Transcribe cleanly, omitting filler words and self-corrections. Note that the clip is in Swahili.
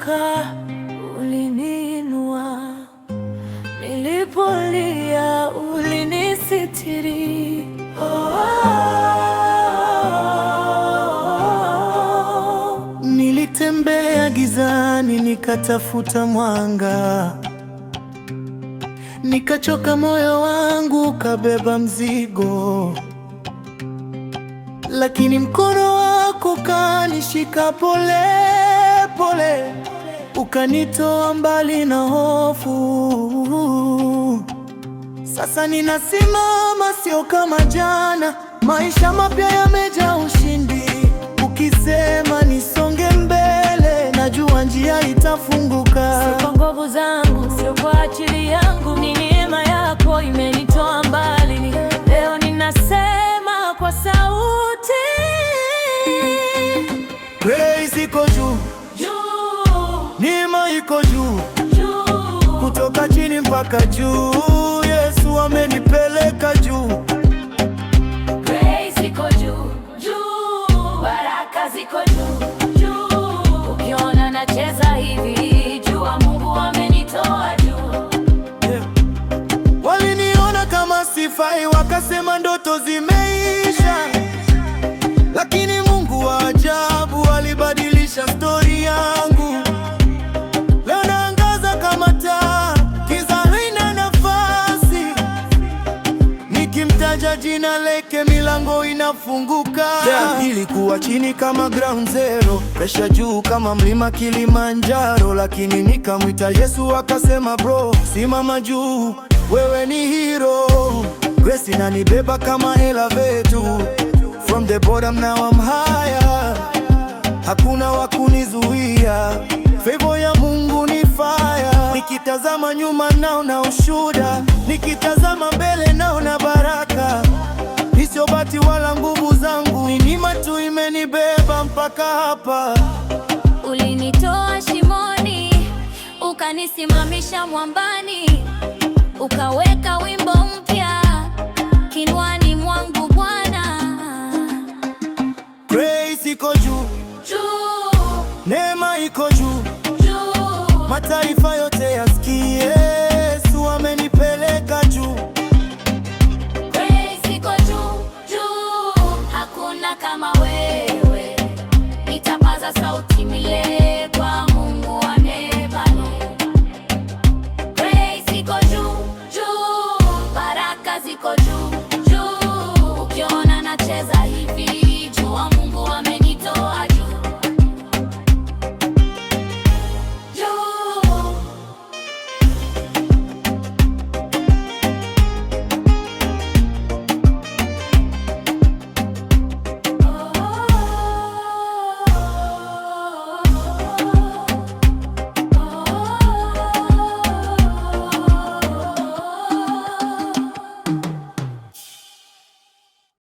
nilipoanguka uliniinua, nilipolia ulinisitiri. Nilitembea gizani nikatafuta mwanga, nikachoka, moyo wangu kabeba mzigo, lakini mkono wako kanishika pole pole, ukanitoa mbali na hofu. Sasa ninasimama, sio kama jana, maisha mapya yamejaa ushindi. Ukisema nisonge mbele, najua njia itafunguka. Sio kwa nguvu zangu, sio kwa akili yangu, ni neema yako imenitoa mbali. Leo ninasema kwa sauti, Grace iko juu, neema iko juu, kutoka chini mpaka juu. Yesu amenipeleka juu. Grace iko juu, baraka ziko juu. Ukiona nacheza hivi, jua Mungu amenitoa juu. Waliniona kama sifai, wakasema ndoto zimeisha, lakini Mungu wa ajabu alibadilisha stori yangu. Leo naangaza kama taa, giza halina nafasi. Nikimtaja jina lake, milango inafunguka. Ilikuwa chini kama ground zero, presha juu kama mlima Kilimanjaro, lakini nikamwita Yesu akasema, bro, simama juu, wewe ni hero. Grace inanibeba kama elevator, from the bottom now I'm higher. Hakuna wakunizuia, favor ya Mungu ni fire. Nikitazama nyuma naona ushuhuda, nikitazama mbele naona baraka. Sio bahati wala nguvu zangu, ni neema tu imenibeba mpaka hapa. Ulinitoa shimoni, ukanisimamisha mwambani, ukaweka wimbo mpya kinwani mwangu Bwana. Grace iko juu, neema iko juu, mataifa yote yasikie, Yesu amenipeleka juu. Grace iko juu, hakuna kama wewe, nitapaza sauti milele.